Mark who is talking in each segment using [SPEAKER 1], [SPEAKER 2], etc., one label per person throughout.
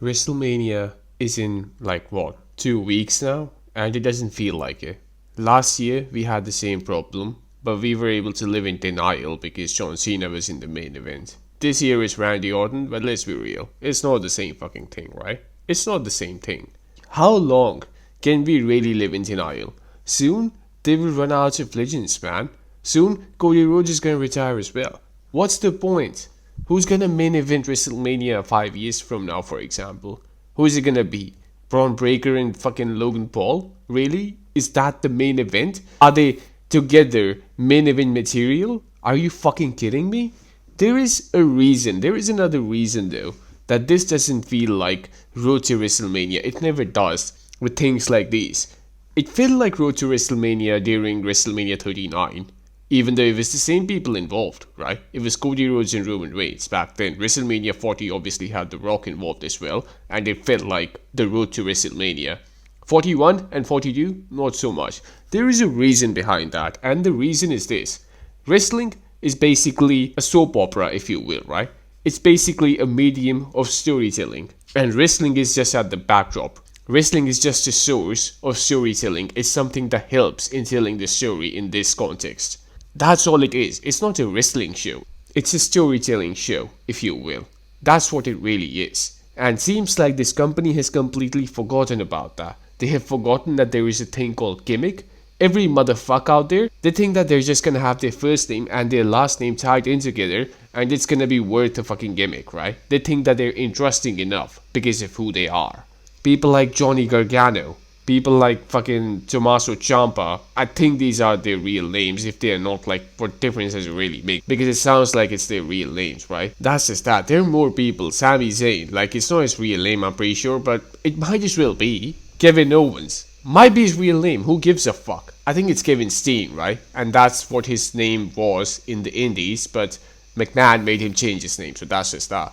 [SPEAKER 1] WrestleMania is in like what, 2 weeks now? And it doesn't feel like it. Last year we had the same problem, but we were able to live in denial because John Cena was in the main event. This year is Randy Orton, but let's be real. It's not the same fucking thing, right? It's not the same thing. How long can we really live in denial? Soon they will run out of legends, man. Soon Cody Rhodes is gonna retire as well. What's the point? Who's gonna main event WrestleMania 5 years from now, for example? Who is it gonna be? Braun Breaker and fucking Logan Paul? Really? Is that the main event? Are they together main event material? Are you fucking kidding me? There is a reason, there is another reason though, that this doesn't feel like Road to WrestleMania. It never does with things like these. It felt like Road to WrestleMania during WrestleMania 39, even though it was the same people involved, right? It was Cody Rhodes and Roman Reigns back then. WrestleMania 40 obviously had The Rock involved as well, and it felt like the Road to WrestleMania. 41 and 42, not so much. There is a reason behind that, and the reason is this. Wrestling is basically a soap opera, if you will, right? It's basically a medium of storytelling, and wrestling is just at the backdrop. Wrestling is just a source of storytelling. It's something that helps in telling the story in this context. That's all it is. It's not a wrestling show. It's a storytelling show, if you will. That's what it really is. And seems like this company has completely forgotten about that. They have forgotten that there is a thing called gimmick. Every motherfucker out there, they think that they're just gonna have their first name and their last name tied in together and it's gonna be worth a fucking gimmick, right? They think that they're interesting enough because of who they are. People like Johnny Gargano, people like fucking Tommaso Ciampa, I think these are their real names. If they're not, like, what difference does it really make? Because it sounds like it's their real names, right? That's just that. There are more people. Sami Zayn, like, it's not his real name, I'm pretty sure, but it might as well be. Kevin Owens, might be his real name. Who gives a fuck? I think it's Kevin Steen, right? And that's what his name was in the Indies, but McMahon made him change his name, so that's just that.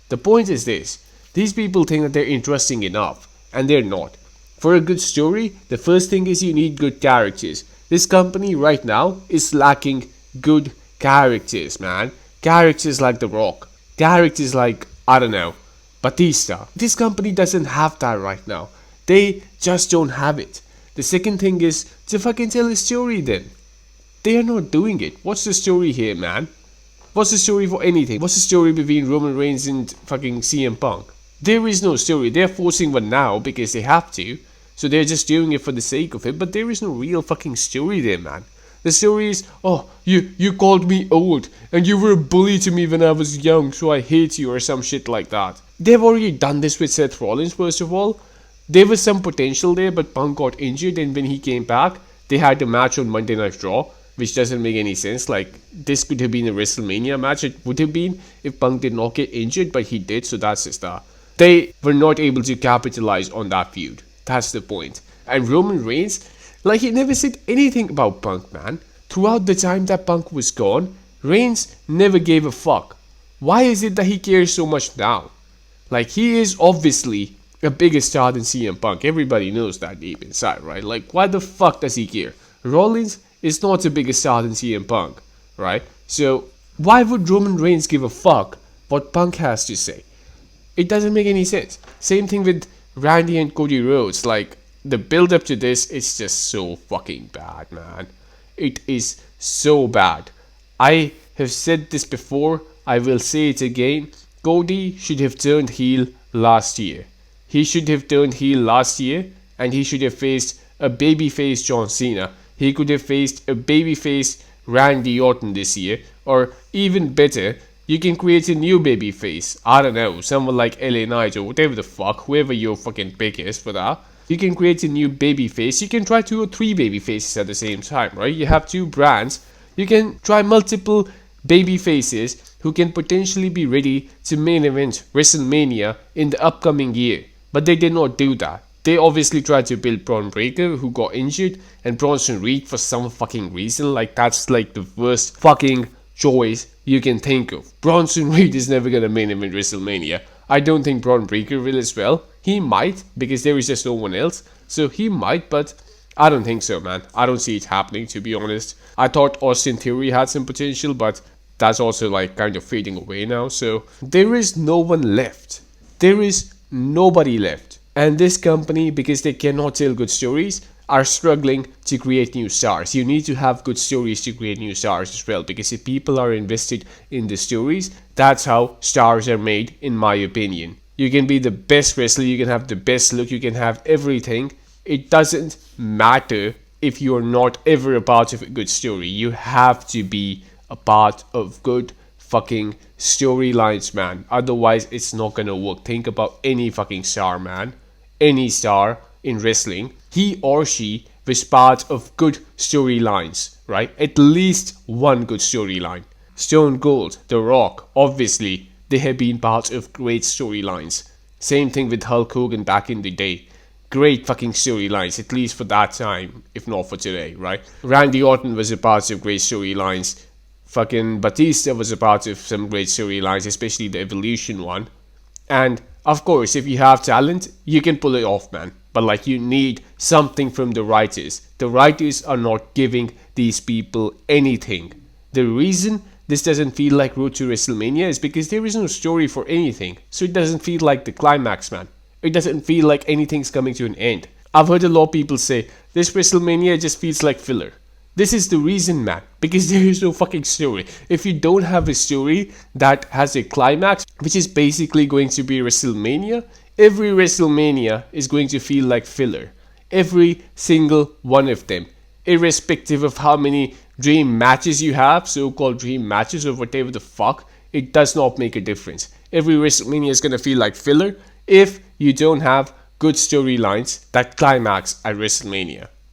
[SPEAKER 1] The point is this. These people think that they're interesting enough, and they're not. For a good story, the first thing is you need good characters. This company right now is lacking good characters, man. Characters like The Rock. Characters like, I don't know, Batista. This company doesn't have that right now. They just don't have it. The second thing is to fucking tell a story then. They are not doing it. What's the story here, man? What's the story for anything? What's the story between Roman Reigns and fucking CM Punk? There is no story. They're forcing one now because they have to. So they're just doing it for the sake of it. But there is no real fucking story there, man. The story is, oh, you called me old. And you were a bully to me when I was young. So I hate you or some shit like that. They've already done this with Seth Rollins, first of all. There was some potential there, but Punk got injured, and when he came back, they had a match on Monday Night Raw, which doesn't make any sense. Like, this could have been a WrestleMania match. It would have been if Punk did not get injured, but he did, so that's just that. They were not able to capitalize on that feud. That's the point. And Roman Reigns, like, he never said anything about Punk, man. Throughout the time that Punk was gone, Reigns never gave a fuck. Why is it that he cares so much now? Like, he is obviously a bigger star than CM Punk. Everybody knows that deep inside, right? Like, why the fuck does he care? Rollins is not a bigger star than CM Punk, right? So, why would Roman Reigns give a fuck what Punk has to say? It doesn't make any sense. Same thing with Randy and Cody Rhodes. Like, the build up to this is just so fucking bad, man. It is so bad. I have said this before. I will say it again. Cody should have turned heel last year. He should have turned heel last year, and he should have faced a babyface John Cena. He could have faced a babyface Randy Orton this year, or even better, you can create a new babyface. I don't know, someone like LA Knight or whatever the fuck, whoever your fucking pick is for that. You can create a new babyface. You can try 2 or 3 babyfaces at the same time, right? You have 2 brands. You can try multiple babyfaces who can potentially be ready to main event WrestleMania in the upcoming year. But they did not do that. They obviously tried to build Braun Breaker, who got injured, and Bronson Reed for some fucking reason. Like, that's like the worst fucking choice you can think of. Bronson Reed is never gonna main event WrestleMania. I don't think Braun Breaker will as well. He might, because there is just no one else. So he might, but I don't think so, man. I don't see it happening, to be honest. I thought Austin Theory had some potential, but that's also like kind of fading away now. So there is no one left. There is nobody left. And this company, because they cannot tell good stories, are struggling to create new stars. You need to have good stories to create new stars as well, because if people are invested in the stories, that's how stars are made, in my opinion. You can be the best wrestler, you can have the best look, you can have everything. It doesn't matter if you're not ever a part of a good story. You have to be a part of good fucking storylines, man. Otherwise, it's not gonna work. Think about any fucking star, man. Any star in wrestling, he or she was part of good storylines, right? At least one good storyline. Stone Cold, The Rock, obviously, they have been part of great storylines. Same thing with Hulk Hogan back in the day. Great fucking storylines, at least for that time, if not for today, right? Randy Orton was a part of great storylines. Fucking Batista was a part of some great storylines, especially the Evolution one. And of course, if you have talent, you can pull it off, man. But like, you need something from the writers. The writers are not giving these people anything. The reason this doesn't feel like Road to WrestleMania is because there is no story for anything. So it doesn't feel like the climax, man. It doesn't feel like anything's coming to an end. I've heard a lot of people say, this WrestleMania just feels like filler. This is the reason, man, because there is no fucking story. If you don't have a story that has a climax, which is basically going to be WrestleMania, every WrestleMania is going to feel like filler. Every single one of them. Irrespective of how many dream matches you have, so-called dream matches or whatever the fuck, it does not make a difference. Every WrestleMania is going to feel like filler if you don't have good storylines that climax at WrestleMania.